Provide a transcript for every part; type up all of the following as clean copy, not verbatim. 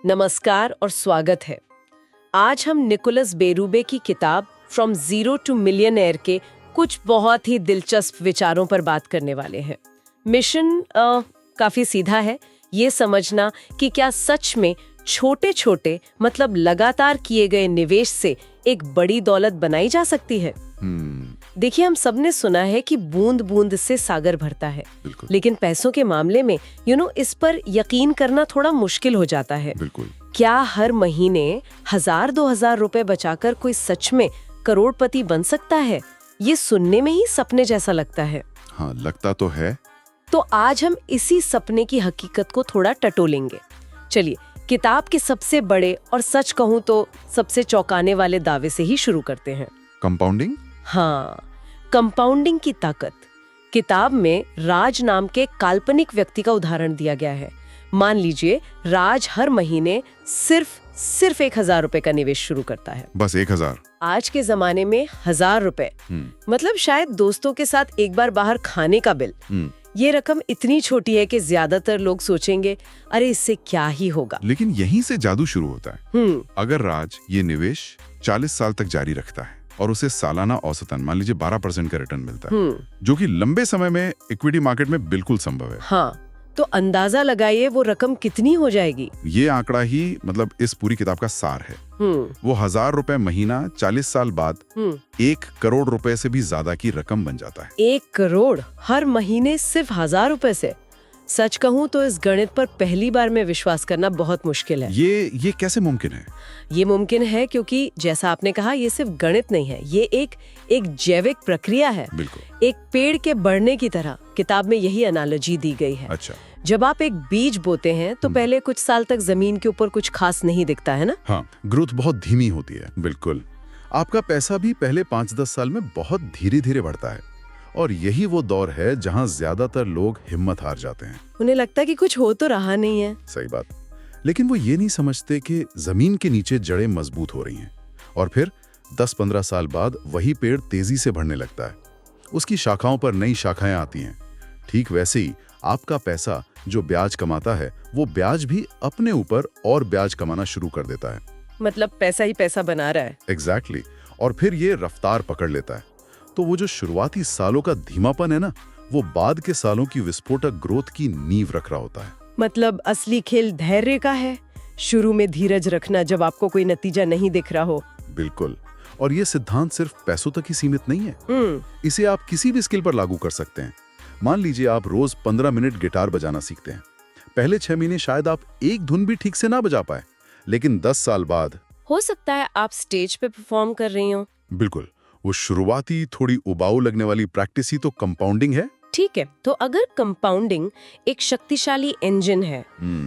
नमस्कार और स्वागत है। आज हम निकोलस बेरूबे की किताब फ्रॉम जीरो टू मिलियनेयर के कुछ बहुत ही दिलचस्प विचारों पर बात करने वाले हैं। मिशन काफी सीधा है, ये समझना कि क्या सच में छोटे छोटे मतलब लगातार किए गए निवेश से एक बड़ी दौलत बनाई जा सकती है। देखिए, हम सबने सुना है कि बूंद बूंद से सागर भरता है, लेकिन पैसों के मामले में इस पर यकीन करना थोड़ा मुश्किल हो जाता है। क्या हर महीने 1000-2000 रुपए बचाकर कोई सच में करोड़पति बन सकता है? ये सुनने में ही सपने जैसा लगता है। हाँ, लगता तो है। तो आज हम इसी सपने की हकीकत को थोड़ा टटोलेंगे। चलिए, किताब के सबसे बड़े और सच कहूँ तो सबसे चौंकाने वाले दावे से ही शुरू करते हैं। कंपाउंडिंग? हाँ, कंपाउंडिंग की ताकत। किताब में राज नाम के काल्पनिक व्यक्ति का उदाहरण दिया गया है। मान लीजिए, राज हर महीने सिर्फ 1000 रुपए का निवेश शुरू करता है। बस 1000? आज के जमाने में 1000 रुपए मतलब शायद दोस्तों के साथ एक बार बाहर खाने का बिल। ये रकम इतनी छोटी है कि ज्यादातर लोग सोचेंगे, अरे इससे क्या ही होगा। लेकिन यहीं से जादू शुरू होता है। अगर राज ये निवेश 40 साल तक जारी रखता है और उसे सालाना औसतन मान लीजिए 12% का रिटर्न मिलता है, जो कि लंबे समय में इक्विटी मार्केट में बिल्कुल संभव है। हाँ, तो अंदाजा लगाइए वो रकम कितनी हो जाएगी। ये आंकड़ा ही मतलब इस पूरी किताब का सार है। वो 1000 रुपए महीना 40 साल बाद 1 करोड़ रुपए से भी ज्यादा की रकम बन जाता है। 1 करोड़ हर महीने सिर्फ 1000 रुपए से? सच कहूँ तो इस गणित पर पहली बार में विश्वास करना बहुत मुश्किल है। ये कैसे मुमकिन है? ये मुमकिन है क्योंकि जैसा आपने कहा, ये सिर्फ गणित नहीं है, ये एक जैविक प्रक्रिया है। बिल्कुल। एक पेड़ के बढ़ने की तरह। किताब में यही एनालॉजी दी गई है। अच्छा। जब आप एक बीज बोते हैं तो पहले कुछ साल तक जमीन के ऊपर कुछ खास नहीं दिखता है ना? हाँ, ग्रोथ बहुत धीमी होती है। बिल्कुल। आपका पैसा भी पहले 5-10 साल में बहुत धीरे धीरे बढ़ता है, और यही वो दौर है जहां ज्यादातर लोग हिम्मत हार जाते हैं। उन्हें लगता है कि कुछ हो तो रहा नहीं है। सही बात। लेकिन वो ये नहीं समझते कि जमीन के नीचे जड़ें मजबूत हो रही हैं, और फिर 10-15 साल बाद वही पेड़ तेजी से बढ़ने लगता है। उसकी शाखाओं पर नई शाखाएं आती हैं। ठीक वैसे ही आपका पैसा जो ब्याज कमाता है, वो ब्याज भी अपने ऊपर और ब्याज कमाना शुरू कर देता है। मतलब पैसा ही पैसा बना रहा है। एग्जैक्टली। और फिर ये रफ्तार पकड़ लेता है। तो वो जो शुरुआती सालों का धीमापन है ना, वो बाद के सालों की विस्फोटक ग्रोथ की नींव रख रहा होता है। मतलब असली खेल धैर्य का है। शुरू में धीरज रखना जब आपको कोई नतीजा नहीं दिख रहा हो। बिल्कुल। और ये सिद्धांत सिर्फ पैसों तक ही सीमित नहीं है। इसे आप किसी भी स्किल पर लागू कर सकते हैं। मान लीजिए आप रोज 15 मिनट गिटार बजाना सीखते हैं। पहले 6 महीने शायद आप एक धुन भी ठीक से ना बजा पाए, लेकिन 10 साल बाद हो सकता है आप स्टेज पे परफॉर्म कर रही हो। बिल्कुल। वो शुरुआती थोड़ी उबाऊ लगने वाली प्रैक्टिस ही तो कंपाउंडिंग है। ठीक है, तो अगर कंपाउंडिंग एक शक्तिशाली इंजन है,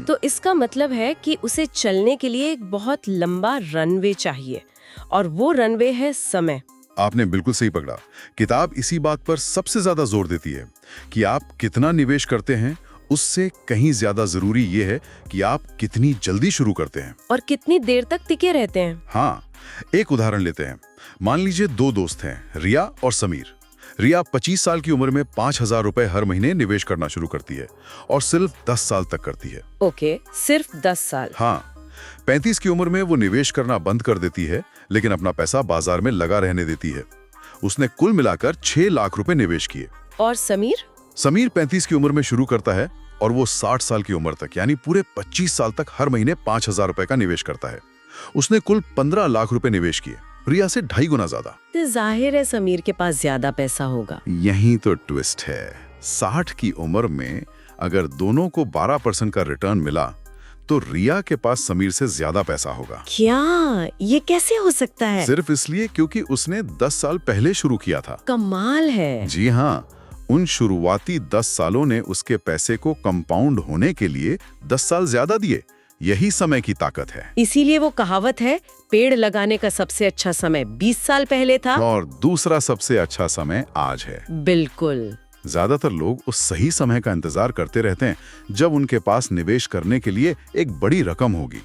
तो इसका मतलब है कि उसे चलने के लिए एक बहुत लंबा रनवे चाहिए, और वो रनवे है समय। आपने बिल्कुल सही पकड़ा। किताब इसी बात पर सबसे ज्यादा जोर देती है कि आप कितना निवेश करते हैं, उससे कहीं ज्यादा जरूरी ये है कि आप कितनी जल्दी शुरू करते हैं और कितनी देर तक टिके रहते हैं। हाँ, एक उदाहरण लेते हैं। मान लीजिए 2 दोस्त हैं, रिया और समीर। रिया 25 साल की उम्र में 5000 रुपए हर महीने निवेश करना शुरू करती है, और सिर्फ 10 साल तक करती है। ओके, सिर्फ 10 साल। हाँ। 35 की उम्र में वो निवेश करना बंद कर देती है, लेकिन अपना पैसा बाजार में लगा रहने देती है। उसने कुल मिलाकर 6 लाख रुपए निवेश किए। और समीर 35 की उम्र में शुरू करता है, और वो 60 साल की उम्र तक यानी पूरे 25 साल तक हर महीने 5000 रुपए का निवेश करता है। उसने कुल 15 लाख रुपए निवेश किए, रिया से 2.5 गुना ज्यादा। तो जाहिर है समीर के पास ज्यादा पैसा होगा। यही तो ट्विस्ट है। 60 की उम्र में अगर दोनों को 12% का रिटर्न मिला, तो रिया के पास समीर से ज्यादा पैसा होगा। क्या ये कैसे हो सकता है? सिर्फ इसलिए क्योंकि उसने 10 साल पहले शुरू किया था। कमाल है। जी हाँ, उन शुरुआती 10 सालों ने उसके पैसे को कंपाउंड होने के लिए 10 साल ज्यादा दिए। यही समय की ताकत है। इसीलिए वो कहावत है, पेड़ लगाने का सबसे अच्छा समय 20 साल पहले था, और दूसरा सबसे अच्छा समय आज है। बिल्कुल। ज्यादातर लोग उस सही समय का इंतजार करते रहते हैं जब उनके पास निवेश करने के लिए एक बड़ी रकम होगी,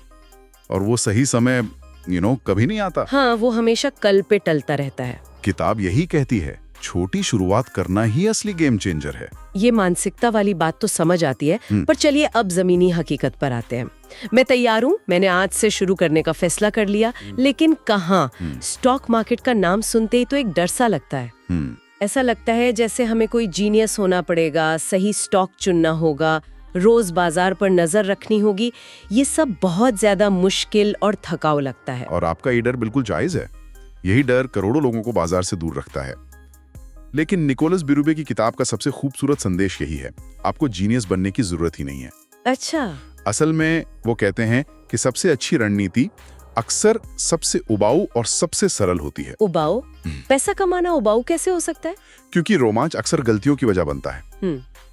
और वो सही समय कभी नहीं आता। हाँ, वो हमेशा कल पे टलता रहता है। किताब यही कहती है, छोटी शुरुआत करना ही असली गेम चेंजर है। ये मानसिकता वाली बात तो समझ आती है, पर चलिए अब जमीनी हकीकत पर आते हैं। मैं तैयार हूँ, मैंने आज से शुरू करने का फैसला कर लिया। लेकिन कहाँ? स्टॉक मार्केट का नाम सुनते ही तो एक डर सा लगता है। ऐसा लगता है जैसे हमें कोई जीनियस होना पड़ेगा, सही स्टॉक चुनना होगा, रोज बाजार पर नजर रखनी होगी। ये सब बहुत ज्यादा मुश्किल और थकाऊ लगता है। और आपका ये डर बिल्कुल जायज है। यही डर करोड़ों लोगों को बाजार से दूर रखता है। लेकिन निकोलस बेरूबे की किताब का सबसे खूबसूरत संदेश यही है, आपको जीनियस बनने की जरूरत ही नहीं है। अच्छा। असल में वो कहते हैं कि सबसे अच्छी रणनीति अक्सर सबसे उबाऊ और सबसे सरल होती है। उबाऊ? पैसा कमाना उबाऊ कैसे हो सकता है? क्योंकि रोमांच अक्सर गलतियों की वजह बनता है।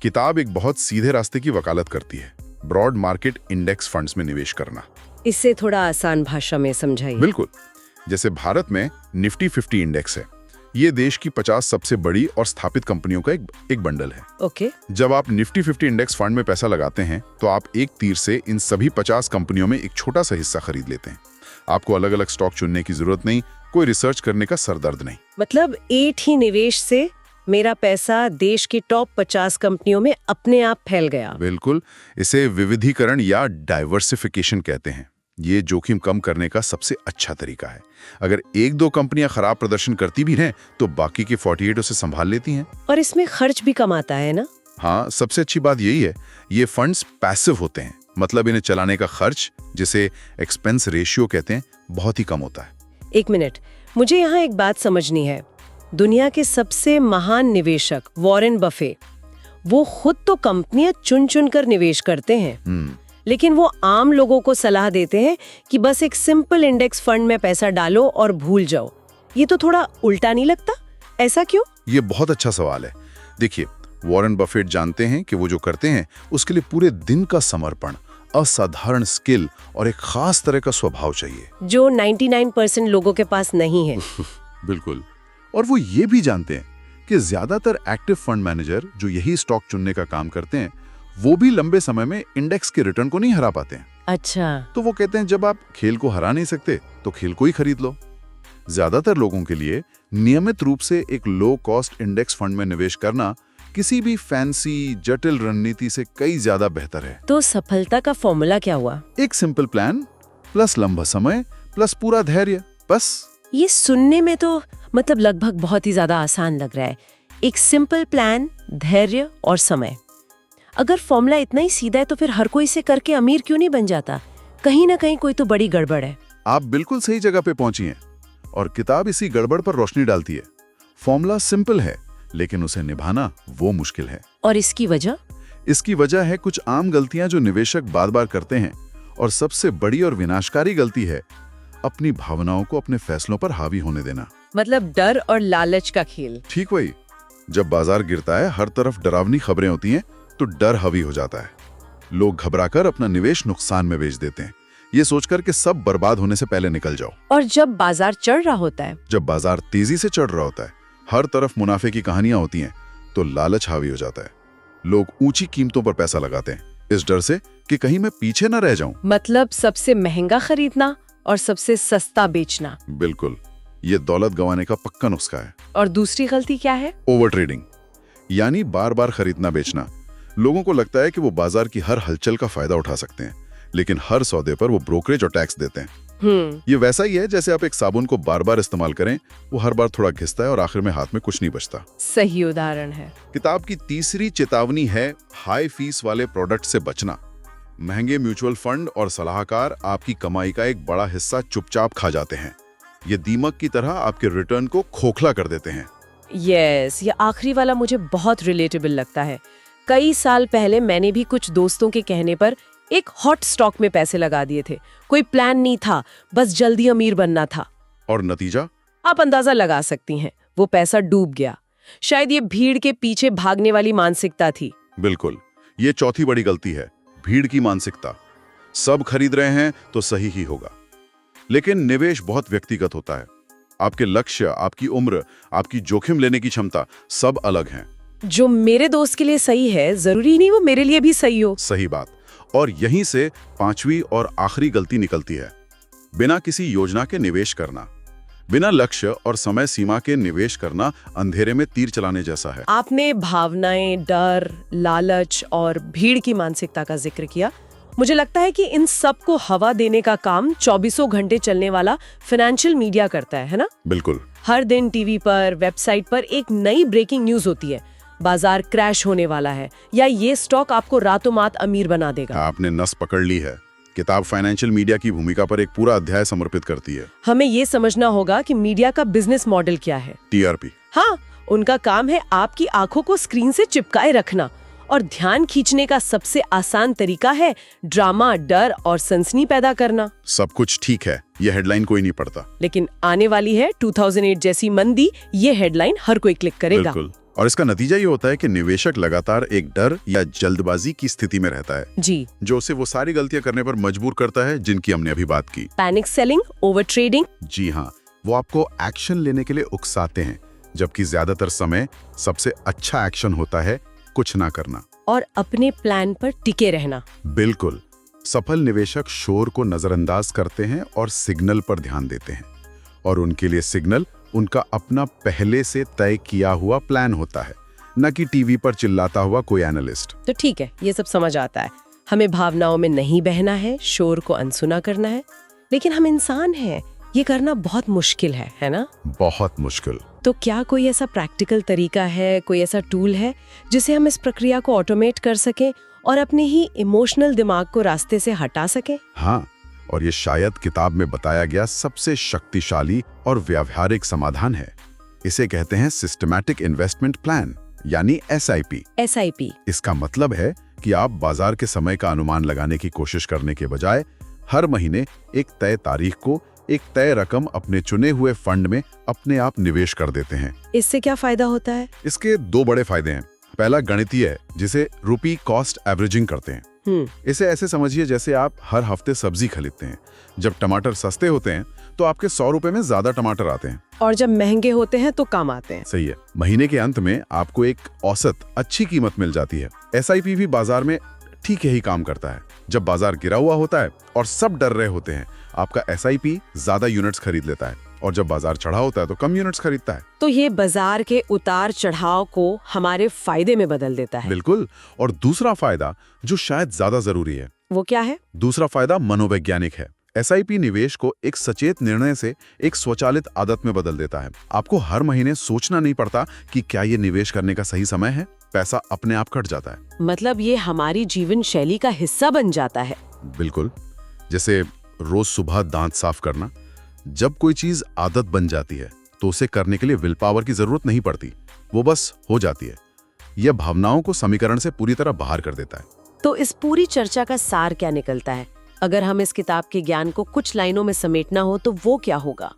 किताब एक बहुत सीधे रास्ते की वकालत करती है, ब्रॉड मार्केट इंडेक्स फंड्स में निवेश करना। इससे थोड़ा आसान भाषा में समझाइए। बिल्कुल। जैसे भारत में निफ्टी 50 इंडेक्स है। ये देश की 50 सबसे बड़ी और स्थापित कंपनियों का एक बंडल है। ओके। जब आप निफ्टी 50 इंडेक्स फंड में पैसा लगाते हैं तो आप एक तीर से इन सभी 50 कंपनियों में एक छोटा सा हिस्सा खरीद लेते हैं। आपको अलग अलग स्टॉक चुनने की जरूरत नहीं, कोई रिसर्च करने का सरदर्द नहीं। मतलब एक ही निवेश से मेरा पैसा देश की टॉप 50 कंपनियों में अपने आप फैल गया। बिल्कुल। इसे विविधीकरण या डाइवर्सिफिकेशन कहते हैं। ये जोखिम कम करने का सबसे अच्छा तरीका है। अगर एक दो कंपनियां खराब प्रदर्शन करती भी हैं तो बाकी की 48 उसे संभाल लेती हैं। और इसमें खर्च भी कम आता है ना? हाँ, सबसे अच्छी बात यही है, ये फंड्स पैसिव होते हैं। मतलब इन्हें चलाने का खर्च, जिसे एक्सपेंस रेशियो कहते हैं, बहुत ही कम होता है। एक मिनट, मुझे यहाँ एक बात समझनी है। दुनिया के सबसे महान निवेशक वॉरेन बफे, वो खुद तो कंपनियां चुन चुन कर निवेश करते हैं, लेकिन वो आम लोगों को सलाह देते हैं कि बस एक सिंपल इंडेक्स फंड में पैसा डालो और भूल जाओ। ये तो थोड़ा उल्टा नहीं लगता? ऐसा क्यों? ये बहुत अच्छा सवाल है। देखिए, वॉरेन बफेट जानते हैं कि वो जो करते हैं उसके लिए पूरे दिन का समर्पण, असाधारण स्किल और एक खास तरह का स्वभाव चाहिए, जो 99% लोगों के पास नहीं है। बिल्कुल। और वो ये भी जानते हैं कि ज्यादातर एक्टिव फंड मैनेजर जो यही स्टॉक चुनने का काम करते हैं, वो भी लंबे समय में इंडेक्स के रिटर्न को नहीं हरा पाते हैं। अच्छा। तो वो कहते हैं जब आप खेल को हरा नहीं सकते तो खेल को ही खरीद लो। ज्यादातर लोगों के लिए नियमित रूप से एक लो कॉस्ट इंडेक्स फंड में निवेश करना किसी भी फैंसी जटिल रणनीति से कई ज्यादा बेहतर है। तो सफलता का फॉर्मूला क्या हुआ? एक सिंपल प्लान प्लस लंबा समय प्लस पूरा धैर्य, बस। ये सुनने में तो मतलब लगभग बहुत ही ज्यादा आसान लग रहा है। एक सिंपल प्लान, धैर्य और समय। अगर फॉर्मूला इतना ही सीधा है तो फिर हर कोई इसे करके अमीर क्यों नहीं बन जाता? कहीं ना कहीं कोई तो बड़ी गड़बड़ है। आप बिल्कुल सही जगह पे पहुंची हैं और किताब इसी गड़बड़ पर रोशनी डालती है। फॉर्मूला सिंपल है लेकिन उसे निभाना वो मुश्किल है। और इसकी वजह? इसकी वजह है कुछ आम गलतियां जो निवेशक बार बार करते हैं, और सबसे बड़ी और विनाशकारी गलती है अपनी भावनाओं को अपने फैसलों पर हावी होने देना। मतलब डर और लालच का खेल। ठीक वही। जब बाजार गिरता है, हर तरफ डरावनी खबरें होती हैं, तो डर हावी हो जाता है। लोग घबराकर अपना निवेश नुकसान में बेच देते हैं, ये सोचकर कि सब बर्बाद होने से पहले निकल जाओ। और जब बाजार चढ़ रहा होता है, जब बाजार तेजी से चढ़ रहा होता है, हर तरफ मुनाफे की कहानियां होती हैं, तो लालच हावी हो जाता है। लोग ऊंची कीमतों पर पैसा लगाते हैं, इस डर से कि कहीं मैं पीछे न रह जाऊं। मतलब सबसे महंगा खरीदना और सबसे सस्ता बेचना। बिल्कुल। ये दौलत गंवाने का पक्का नुस्खा है। और दूसरी गलती क्या है? ओवर ट्रेडिंग, यानी बार बार खरीदना बेचना। लोगों को लगता है कि वो बाजार की हर हलचल का फायदा उठा सकते हैं, लेकिन हर सौदे पर वो ब्रोकरेज और टैक्स देते हैं। ये वैसा ही है जैसे आप एक साबुन को बार बार इस्तेमाल करें, वो हर बार थोड़ा घिसता है और आखिर में हाथ में कुछ नहीं बचता। सही उदाहरण है। किताब की तीसरी चेतावनी है हाई फीस वाले प्रोडक्ट से बचना। महंगे म्यूचुअल फंड और सलाहकार आपकी कमाई का एक बड़ा हिस्सा चुपचाप खा जाते हैं। ये दीमक की तरह आपके रिटर्न को खोखला कर देते हैं। यस, ये आखिरी वाला मुझे बहुत रिलेटेबल लगता है। कई साल पहले मैंने भी कुछ दोस्तों के कहने पर एक हॉट स्टॉक में पैसे लगा दिए थे। कोई प्लान नहीं था, बस जल्दी अमीर बनना था। और नतीजा? आप अंदाजा लगा सकती हैं, वो पैसा डूब गया। शायद ये भीड़ के पीछे भागने वाली मानसिकता थी। बिल्कुल। ये चौथी बड़ी गलती है, भीड़ की मानसिकता। सब खरीद रहे हैं तो सही ही होगा। लेकिन निवेश बहुत व्यक्तिगत होता है। आपके लक्ष्य, आपकी उम्र, आपकी जोखिम लेने की क्षमता सब अलग हैं। जो मेरे दोस्त के लिए सही है, जरूरी नहीं वो मेरे लिए भी सही हो। सही बात। और यहीं से पांचवी और आखिरी गलती निकलती है, बिना किसी योजना के निवेश करना। बिना लक्ष्य और समय सीमा के निवेश करना अंधेरे में तीर चलाने जैसा है। आपने भावनाएं, डर, लालच और भीड़ की मानसिकता का जिक्र किया, मुझे लगता है कि इन सब को हवा देने का काम 24 घंटे चलने वाला फाइनेंशियल मीडिया करता है ना? बिल्कुल। हर दिन टीवी पर, वेबसाइट पर एक नई ब्रेकिंग न्यूज होती है। बाजार क्रैश होने वाला है या ये स्टॉक आपको रातों मात अमीर बना देगा। आपने नस पकड़ ली है। किताब फाइनेंशियल मीडिया की भूमिका पर एक पूरा अध्याय समर्पित करती है। हमें ये समझना होगा कि मीडिया का बिजनेस मॉडल क्या है। टीआरपी। हाँ, उनका काम है आपकी आंखों को स्क्रीन से चिपकाए रखना, और ध्यान खींचने का सबसे आसान तरीका है ड्रामा, डर और सनसनी पैदा करना। सब कुछ ठीक है, ये हेडलाइन कोई नहीं पढ़ता, लेकिन आने वाली है 2008 जैसी मंदी, ये हेडलाइन हर कोई क्लिक करेगा। बिल्कुल। और इसका नतीजा ये होता है कि निवेशक लगातार एक डर या जल्दबाजी की स्थिति में रहता है जी, जो उसे वो सारी गलतियां करने पर मजबूर करता है जिनकी हमने अभी बात की। Panic selling, over trading. जी हाँ, वो आपको एक्शन लेने के लिए उकसाते हैं, जबकि ज्यादातर समय सबसे अच्छा एक्शन होता है कुछ ना करना और अपने प्लान पर टिके रहना। बिल्कुल। सफल निवेशक शोर को नजरअंदाज करते हैं और सिग्नल पर ध्यान देते हैं, और उनके लिए सिग्नल उनका अपना पहले से तय किया हुआ प्लान होता है, न कि टीवी पर चिल्लाता हुआ कोई एनालिस्ट। तो ठीक है, ये सब समझ आता है। हमें भावनाओं में नहीं बहना है, शोर को अनसुना करना है, लेकिन हम इंसान हैं, ये करना बहुत मुश्किल है ना? बहुत मुश्किल। तो क्या कोई ऐसा प्रैक्टिकल तरीका है, कोई ऐसा टूल है जिसे हम इस प्रक्रिया को ऑटोमेट कर सकें और अपने ही इमोशनल दिमाग को रास्ते से हटा सकें? हाँ, और ये शायद किताब में बताया गया सबसे शक्तिशाली और व्यावहारिक समाधान है। इसे कहते हैं सिस्टमैटिक इन्वेस्टमेंट प्लान, यानी SIP। SIP। इसका मतलब है कि आप बाजार के समय का अनुमान लगाने की कोशिश करने के बजाय हर महीने एक तय तारीख को एक तय रकम अपने चुने हुए फंड में अपने आप निवेश कर देते हैं। इससे क्या फायदा होता है? इसके दो बड़े फायदे हैं। पहला गणितीय है, जिसे रुपी कॉस्ट एवरेजिंग करते हैं। इसे ऐसे समझिए जैसे आप हर हफ्ते सब्जी खरीदते हैं। जब टमाटर सस्ते होते हैं तो आपके 100 रुपए में ज्यादा टमाटर आते हैं, और जब महंगे होते हैं तो कम आते हैं। सही है। महीने के अंत में आपको एक औसत अच्छी कीमत मिल जाती है। SIP भी बाजार में ठीक यही काम करता है। जब बाजार गिरा हुआ होता है और सब डर रहे होते हैं, आपका SIP ज्यादा यूनिट्स खरीद लेता है, और जब बाजार चढ़ा होता है तो कम यूनिट्स खरीदता है। तो ये बाजार के उतार चढ़ाव को हमारे फायदे में बदल देता है। बिल्कुल। और दूसरा फायदा जो शायद ज्यादा जरूरी है, वो क्या है? दूसरा फायदा मनोवैज्ञानिक है। SIP निवेश को एक सचेत निर्णय से एक स्वचालित आदत में बदल देता है। आपको हर महीने सोचना नहीं पड़ता कि क्या ये निवेश करने का सही समय है। पैसा अपने आप कट जाता है। मतलब ये हमारी जीवन शैली का हिस्सा बन जाता है। बिल्कुल। जैसे रोज सुबह दांत साफ करना, जब कोई चीज आदत बन जाती है तो उसे करने के लिए विल पावर की जरूरत नहीं पड़ती, वो बस हो जाती है। यह भावनाओं को समीकरण से पूरी तरह बाहर कर देता है। तो इस पूरी चर्चा का सार क्या निकलता है? अगर हम इस किताब के ज्ञान को कुछ लाइनों में समेटना हो तो वो क्या होगा?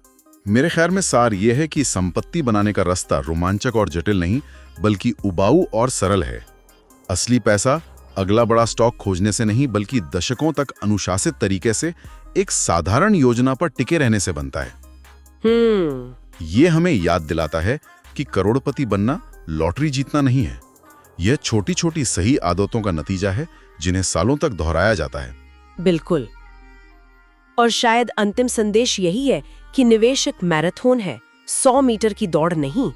मेरे ख्याल में सार यह है कि संपत्ति बनाने का रास्ता रोमांचक और जटिल नहीं, बल्कि उबाऊ और सरल है। असली पैसा अगला बड़ा स्टॉक खोजने से नहीं, बल्कि दशकों तक अनुशासित तरीके से एक साधारण योजना पर टिके रहने से बनता है। ये हमें याद दिलाता है कि करोड़पति बनना लॉटरी जीतना नहीं है। यह छोटी छोटी सही आदतों का नतीजा है जिन्हें सालों तक दोहराया जाता है। बिल्कुल। और शायद अंतिम संदेश यही है कि निवेशक मैराथन है, 100 मीटर की दौड़ नहीं।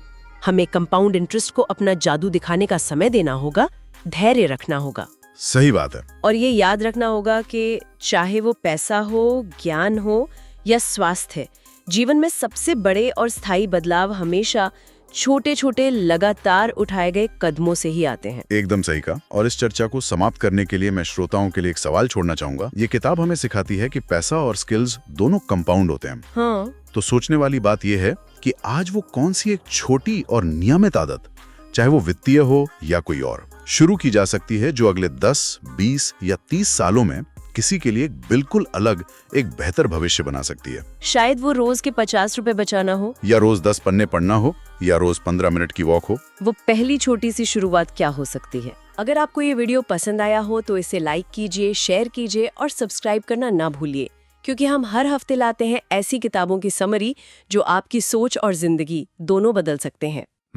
हमें कंपाउंड इंटरेस्ट को अपना जादू दिखाने का समय देना होगा, धैर्य रखना होगा। सही बात है। और ये याद रखना होगा कि चाहे वो पैसा हो, ज्ञान हो या स्वास्थ्य, जीवन में सबसे बड़े और स्थायी बदलाव हमेशा छोटे छोटे लगातार उठाए गए कदमों से ही आते हैं। एकदम सही कहा। और इस चर्चा को समाप्त करने के लिए मैं श्रोताओं के लिए एक सवाल छोड़ना चाहूंगा। ये किताब हमें सिखाती है कि पैसा और स्किल्स दोनों कंपाउंड होते हैं। हाँ। तो सोचने वाली बात यह है कि आज वो कौन सी एक छोटी और नियमित आदत, चाहे वो वित्तीय हो या कोई और, शुरू की जा सकती है जो अगले 10, 20 या 30 सालों में किसी के लिए बिल्कुल अलग एक बेहतर भविष्य बना सकती है। शायद वो रोज के 50 रुपए बचाना हो, या रोज 10 पन्ने पढ़ना हो, या रोज 15 मिनट की वॉक हो। वो पहली छोटी सी शुरुआत क्या हो सकती है? अगर आपको ये वीडियो पसंद आया हो तो इसे लाइक कीजिए, शेयर कीजिए और सब्सक्राइब करना ना भूलिए, क्योंकि हम हर हफ्ते लाते हैं ऐसी किताबों की समरी जो आपकी सोच और जिंदगी दोनों बदल सकते हैं।